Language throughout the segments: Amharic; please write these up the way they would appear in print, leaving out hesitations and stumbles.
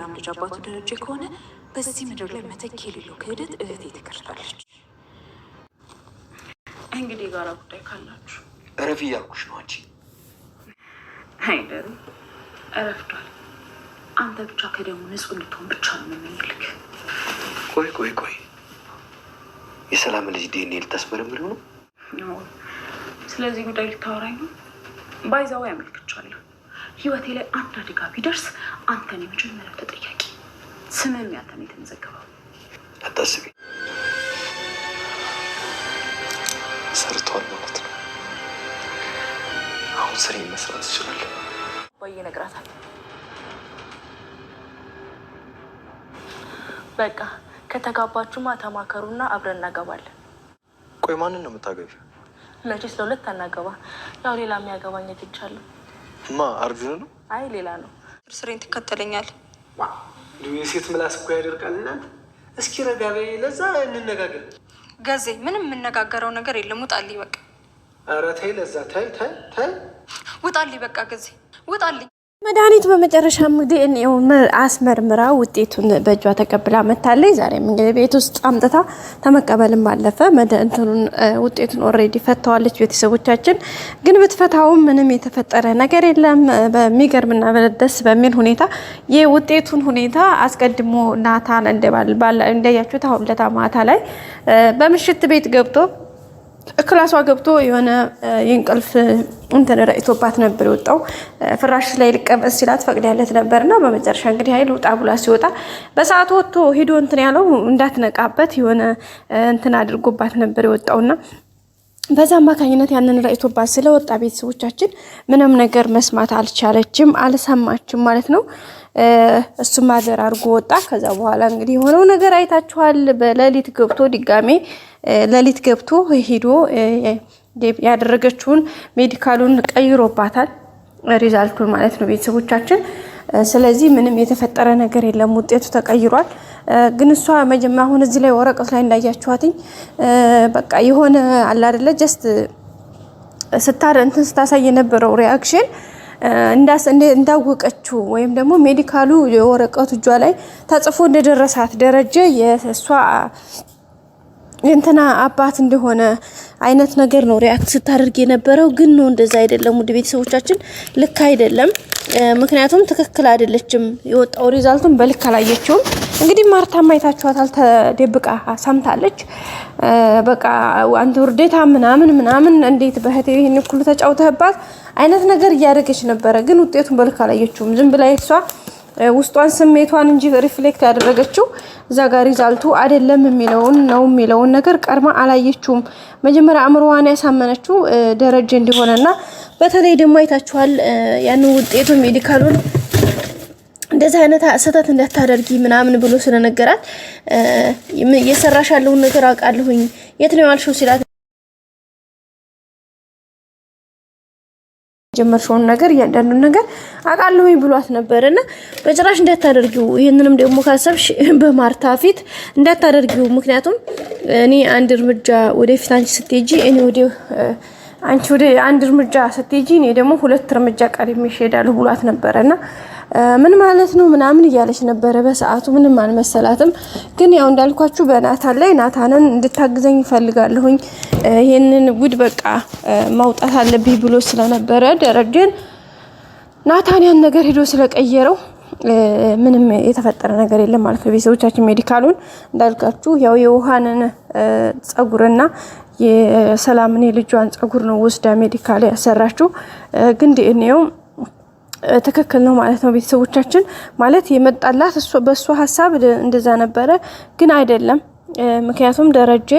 የሰላም ልጅ አባቱ ደረጀ ከሆነ በዚህ ምድር ላይ መተኪ የሌለው ክህደት እህቴ ትከርታለች። እንግዲህ ጋራ ጉዳይ ካላችሁ እረፍ እያልኩሽ ነው አንቺ። አይደል እረፍቷል። አንተ ብቻ ከደሙ ንጹህ እንድትሆን ብቻ ነው የምመኝልክ። ቆይ የሰላም ልጅ ዲኤንኤ ልታስመረምሪው ነው? ስለዚህ ጉዳይ ልታወራኝ ነው? ባይዛው ያመልክቻለሁ። ህይወቴ ላይ አንድ አደጋ ቢደርስ አንተን የመጀመሪያው ተጠያቂ። ስምም ያንተን የተመዘገበው። አታስቢ፣ ሰርቷል ማለት ነው። አሁን ስሬ መስራት ይችላል። ወይ ነግራታል። በቃ ከተጋባችሁማ ተማከሩና አብረን እናገባለን። ቆይ ማንን ነው የምታገቢው? መቼስ ለሁለት አናገባ። ያው ሌላ የሚያገባኝ ትቻለሁ። አርጁን ነው? አይ ሌላ ነው። ስሬን ትከተለኛል። የሴት ምላስ እኮ ያደርቃል። እናንተ እስኪ ረጋ በይ፣ ለዛ እንነጋገር። ገዜ ምንም የምነጋገረው ነገር የለም። ውጣልኝ በቃ። ኧረ ተይ፣ ለዛ ተይ። ውጣልኝ በቃ ገዜ ውጣልኝ። መድኃኒት በመጨረሻም ዲኤንኤውን አስመርምራ ውጤቱን በእጇ ተቀብላ መታለች። ዛሬም እንግዲህ ቤት ውስጥ አምጥታ ተመቀበልም ባለፈ እንትኑን ውጤቱን ኦልሬዲ ፈተዋለች። ቤተሰቦቻችን ግን ብትፈታውም ምንም የተፈጠረ ነገር የለም። በሚገርምና ደስ በሚል ሁኔታ የውጤቱን ሁኔታ አስቀድሞ ናታን እንደያችሁት አሁን ለታ ማታ ላይ በምሽት ቤት ገብቶ ክላሷ ገብቶ የሆነ የእንቅልፍ እንትን ረእቶባት ነበር የወጣው። ፍራሽ ላይ ሊቀመጥ ሲላት ፈቅዳለት ነበርና በመጨረሻ እንግዲህ ኃይል ውጣ ብላ ሲወጣ በሰዓቱ ወጥቶ ሄዶ እንትን ያለው እንዳትነቃበት የሆነ እንትን አድርጎባት ነበር የወጣውና በዛ አማካኝነት ያንን ረእቶባት ስለወጣ ቤተሰቦቻችን ምንም ነገር መስማት አልቻለችም፣ አልሰማችም ማለት ነው። እሱም ማዘር አድርጎ ወጣ። ከዛ በኋላ እንግዲህ የሆነው ነገር አይታችኋል። በሌሊት ገብቶ ድጋሜ ሌሊት ገብቶ ሄዶ ያደረገችውን ሜዲካሉን ቀይሮባታል፣ ሪዛልቱን ማለት ነው ቤተሰቦቻችን። ስለዚህ ምንም የተፈጠረ ነገር የለም፣ ውጤቱ ተቀይሯል። ግን እሷ መጀመሪያ አሁን እዚህ ላይ ወረቀት ላይ እንዳያችኋትኝ በቃ የሆነ አለ አይደለ ጀስት ስታሳይ የነበረው ሪአክሽን እንዳወቀችው ወይም ደግሞ ሜዲካሉ የወረቀቱ እጇ ላይ ተጽፎ እንደደረሳት ደረጀ የእሷ እንትና አባት እንደሆነ አይነት ነገር ነው ሪአክት ስታደርግ የነበረው። ግን ነው እንደዛ አይደለም። ውድ ቤተሰቦቻችን ልክ አይደለም። ምክንያቱም ትክክል አይደለችም። የወጣው ሪዛልቱን በልክ አላየችውም። እንግዲህ ማርታ ማይታችኋታል፣ ተደብቃ ሰምታለች። በቃ አንተ ውርዴታ ምናምን እንዴት በህቴ ይሄን ሁሉ ተጫውተህባት አይነት ነገር እያደረገች ነበረ። ግን ውጤቱን በልክ አላየችውም። ዝም ብላ እሷ ውስጧን ስሜቷን እንጂ ሪፍሌክት ያደረገችው እዛ ጋር ሪዛልቱ አይደለም የሚለውን ነገር ቀርማ አላየችውም። መጀመሪያ አእምሮዋን ያሳመነችው ደረጀ እንደሆነና በተለይ ደግሞ አይታችኋል ያን ውጤቱ ሜዲካሉን እንደዛ አይነት ስህተት እንዳታደርጊ ምናምን ብሎ ስለነገራት እየሰራሽ ያለውን ነገር አውቃለሁኝ የት ነው ያልሽው ሲላት ጀመርሽውን ነገር እያንዳንዱን ነገር አቃለሁኝ ብሏት ነበርና በጭራሽ እንዳታደርጊው፣ ይሄንንም ደግሞ ካሰብሽ በማርታ ፊት እንዳታደርጊው። ምክንያቱም እኔ አንድ እርምጃ ወደፊት አንቺ ስትሄጂ አንቺ ወደ አንድ እርምጃ ስትሄጂ እኔ ደግሞ ሁለት እርምጃ ቀድሜሽ እሄዳለሁ ብሏት ነበርና ምን ማለት ነው ምናምን እያለች ነበረ። በሰዓቱ ምንም አልመሰላትም። ግን ያው እንዳልኳችሁ በናታን ላይ ናታንን እንድታግዘኝ ይፈልጋለሁኝ ይሄንን ጉድ በቃ ማውጣት አለብኝ ብሎ ስለነበረ ደረጀን ናታን ያን ነገር ሄዶ ስለቀየረው ምንም የተፈጠረ ነገር የለም ማለት ነው። ቤተሰቦቻችን ሜዲካሉን እንዳልካችሁ ያው የውሃንን ጸጉርና የሰላምን የልጇን ጸጉር ነው ወስዳ ሜዲካል ያሰራችው። ግን ዲኤንኤው ትክክል ነው ማለት ነው። ቤተሰቦቻችን ማለት የመጣላት በእሷ ሀሳብ እንደዛ ነበረ፣ ግን አይደለም። ምክንያቱም ደረጀ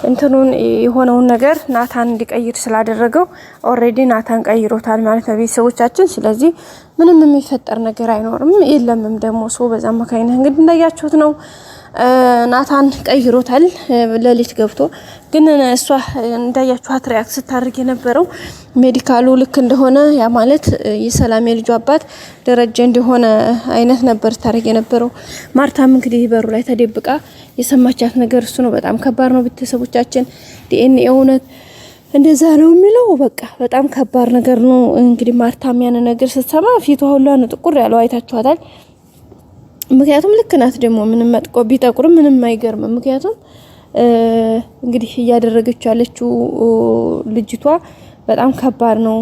እንትኑን የሆነውን ነገር ናታን እንዲቀይር ስላደረገው ኦሬዲ ናታን ቀይሮታል ማለት ነው ቤተሰቦቻችን። ስለዚህ ምንም የሚፈጠር ነገር አይኖርም፣ የለምም ደግሞ ሰው በዛ አማካኝነት እንግዲህ እንዳያችሁት ነው ናታን ቀይሮታል ሌሊት ገብቶ። ግን እሷ እንዳያችኋት ሪአክት ስታደርግ የነበረው ሜዲካሉ ልክ እንደሆነ ያ ማለት የሰላም የልጁ አባት ደረጀ እንደሆነ አይነት ነበር ታደርግ የነበረው። ማርታም እንግዲህ በሩ ላይ ተደብቃ የሰማቻት ነገር እሱ ነው። በጣም ከባድ ነው ቤተሰቦቻችን። ዲኤንኤ እውነት እንደዛ ነው የሚለው በቃ በጣም ከባድ ነገር ነው። እንግዲህ ማርታም ያን ነገር ስትሰማ ፊቷ ሁሉ ጥቁር ያለው አይታችኋታል። ምክንያቱም ልክ ናት ደግሞ ምንም መጥቆ ቢጠቁርም ምንም አይገርምም። ምክንያቱም እንግዲህ እያደረገች ያለችው ልጅቷ በጣም ከባድ ነው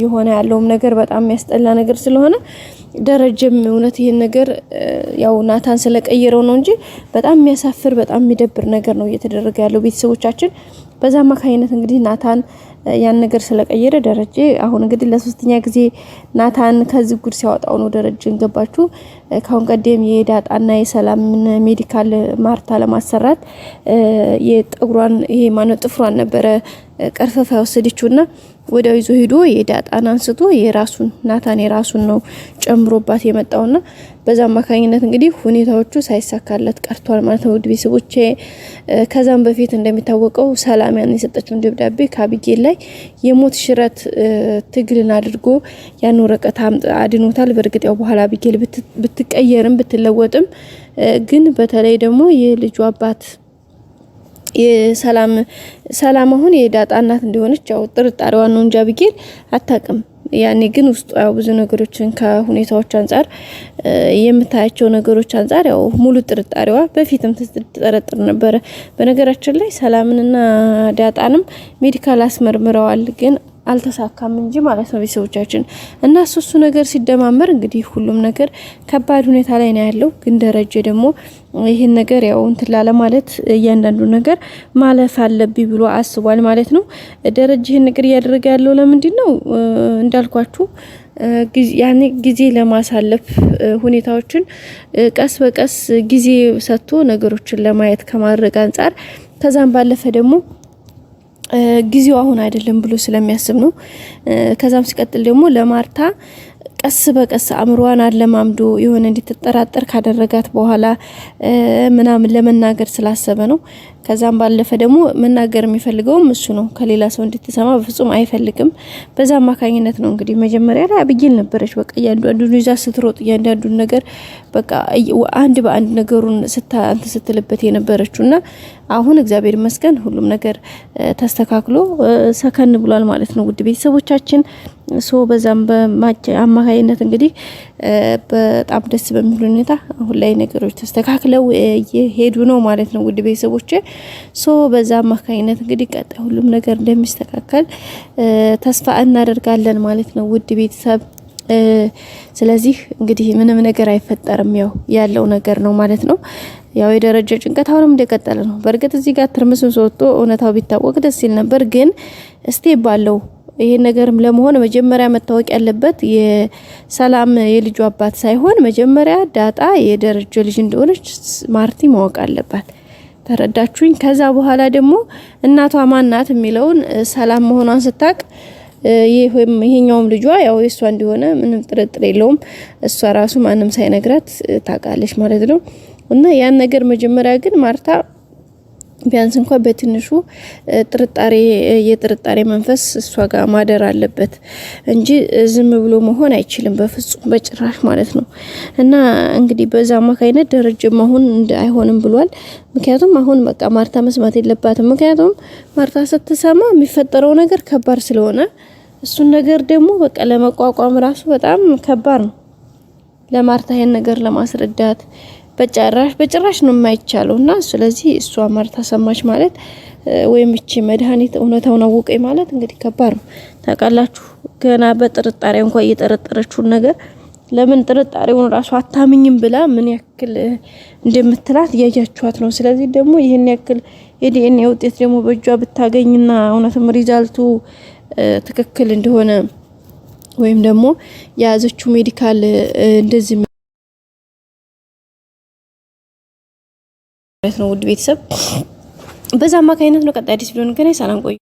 የሆነ ያለውም ነገር በጣም የሚያስጠላ ነገር ስለሆነ ደረጀም እውነት ይሄን ነገር ያው ናታን ስለቀየረው ነው እንጂ በጣም የሚያሳፍር በጣም የሚደብር ነገር ነው እየተደረገ ያለው ቤተሰቦቻችን። በዛ አማካኝነት እንግዲህ ናታን ያን ነገር ስለቀየረ ደረጀ አሁን እንግዲህ ለሶስተኛ ጊዜ ናታን ከዚህ ጉድ ሲያወጣው ነው ደረጀን ገባችሁ። ካሁን ቀደም የዳጣና የሰላም ሜዲካል ማርታ ለማሰራት የጠጉሯን ይሄ ማነው ጥፍሯን ነበረ ቀርፈፋ ወሰደችውና ወዲያው ይዞ ሄዶ የዳጣን አንስቶ የራሱን ናታን የራሱን ነው ጨምሮባት የመጣውና በዛ አማካኝነት እንግዲህ ሁኔታዎቹ ሳይሳካለት ቀርቷል ማለት ነው። ውድ ቤተሰቦቼ ከዛም በፊት እንደሚታወቀው ሰላም ያን የሰጠችውን ደብዳቤ ከአቢጌል ላይ የሞት ሽረት ትግልን አድርጎ ያን ወረቀት አድኖታል። በእርግጥ ያው በኋላ አቢጌል ብትቀየርም ብትለወጥም ግን በተለይ ደግሞ የልጁ አባት ሰላም አሁን የዳጣ እናት እንደሆነች ያው ጥርጣሬዋ ነው እንጂ አቢጌል አታውቅም። ያኔ ግን ውስጡ ያው ብዙ ነገሮችን ከሁኔታዎች አንፃር የምታያቸው ነገሮች አንፃር ያው ሙሉ ጥርጣሬዋ በፊትም ትጠረጥር ነበረ። በነገራችን ላይ ሰላምንና ዳጣንም ሜዲካል አስመርምረዋል ግን አልተሳካም እንጂ ማለት ነው ቤተሰቦቻችን። እና እሱ ነገር ሲደማመር እንግዲህ ሁሉም ነገር ከባድ ሁኔታ ላይ ነው ያለው። ግን ደረጀ ደግሞ ይሄን ነገር ያው እንትን ላለ ማለት እያንዳንዱ ነገር ማለፍ አለብኝ ብሎ አስቧል ማለት ነው። ደረጀ ይሄን ነገር እያደረገ ያለው ለምንድን ነው እንዳልኳችሁ ያኔ ጊዜ ለማሳለፍ ሁኔታዎችን ቀስ በቀስ ጊዜ ሰጥቶ ነገሮችን ለማየት ከማድረግ አንፃር ከዛም ባለፈ ደግሞ ጊዜው አሁን አይደለም ብሎ ስለሚያስብ ነው። ከዛም ሲቀጥል ደግሞ ለማርታ ቀስ በቀስ አምሯን አለማምዶ የሆነ እንድትጠራጠር ካደረጋት በኋላ ምናምን ለመናገር ስላሰበ ነው። ከዛም ባለፈ ደግሞ መናገር የሚፈልገውም እሱ ነው። ከሌላ ሰው እንድትሰማ በፍጹም አይፈልግም። በዛ አማካኝነት ነው እንግዲህ መጀመሪያ ላይ አቢጌል ነበረች በቃ እያንዳንዱን ይዛ ስትሮጥ እያንዳንዱን ነገር በቃ አንድ በአንድ ነገሩን ስትልበት የነበረችውና አሁን እግዚአብሔር ይመስገን ሁሉም ነገር ተስተካክሎ ሰከን ብሏል ማለት ነው። ውድ ቤተሰቦቻችን በዛም አማካኝነት እንግዲህ በጣም ደስ በሚል ሁኔታ አሁን ላይ ነገሮች ተስተካክለው እየሄዱ ነው ማለት ነው። ውድ ቤተሰቦቼ በዛ አማካኝነት እንግዲህ ቀጣይ ሁሉም ነገር እንደሚስተካከል ተስፋ እናደርጋለን ማለት ነው። ውድ ቤተሰብ ስለዚህ እንግዲህ ምንም ነገር አይፈጠርም ያለው ነገር ነው ማለት ነው። ያው የደረጀ ጭንቀት አሁንም እንደቀጠለ ነው። በእርግጥ እዚህ ጋር ትርምስም ወጥቶ እውነታው ቢታወቅ ደስ ይል ነበር። ግን ስቴፕ ባለው ይሄን ነገርም ለመሆን መጀመሪያ መታወቅ ያለበት የሰላም የልጁ አባት ሳይሆን መጀመሪያ ዳጣ የደረጀ ልጅ እንደሆነች ማርቲ ማወቅ አለባት። ተረዳችሁኝ? ከዛ በኋላ ደግሞ እናቷ ማናት የሚለውን ሰላም መሆኗን ስታቅ ይሄኛውም ልጇ ያው የሷ እንደሆነ ምንም ጥርጥር የለውም። እሷ ራሱ ማንም ሳይነግራት ታውቃለች ማለት ነው። እና ያን ነገር መጀመሪያ ግን ማርታ ቢያንስ እንኳን በትንሹ የጥርጣሬ መንፈስ እሷ ጋር ማደር አለበት እንጂ ዝም ብሎ መሆን አይችልም በፍጹም በጭራሽ ማለት ነው። እና እንግዲህ በዛ አማካይነት ደረጀም አሁን አይሆንም ብሏል። ምክንያቱም አሁን በቃ ማርታ መስማት የለባትም። ምክንያቱም ማርታ ስትሰማ የሚፈጠረው ነገር ከባድ ስለሆነ እሱን ነገር ደግሞ በቃ ለመቋቋም ራሱ በጣም ከባድ ነው። ለማርታ ይሄን ነገር ለማስረዳት በጭራሽ ነው የማይቻለው። እና ስለዚህ እሷ ማርታ ሰማች ማለት ወይም እቺ መድኃኒት እውነታውን አወቀኝ ማለት እንግዲህ ከባድ ነው። ታውቃላችሁ ገና በጥርጣሬ እንኳን እየጠረጠረችውን ነገር ለምን ጥርጣሬውን ራሱ አታምኝም ብላ ምን ያክል እንደምትላት እያያችኋት ነው። ስለዚህ ደግሞ ይሄን ያክል የዲኤንኤ ውጤት ደግሞ በእጇ ብታገኝና እውነትም ሪዛልቱ ትክክል እንደሆነ ወይም ደግሞ የያዘችው ሜዲካል እንደዚህ ነው ውድ ቤተሰብ በዛ አማካኝነት ነው። ቀጣይ አዲስ ቪዲዮ እንገናኝ። ሰላም ቆዩ።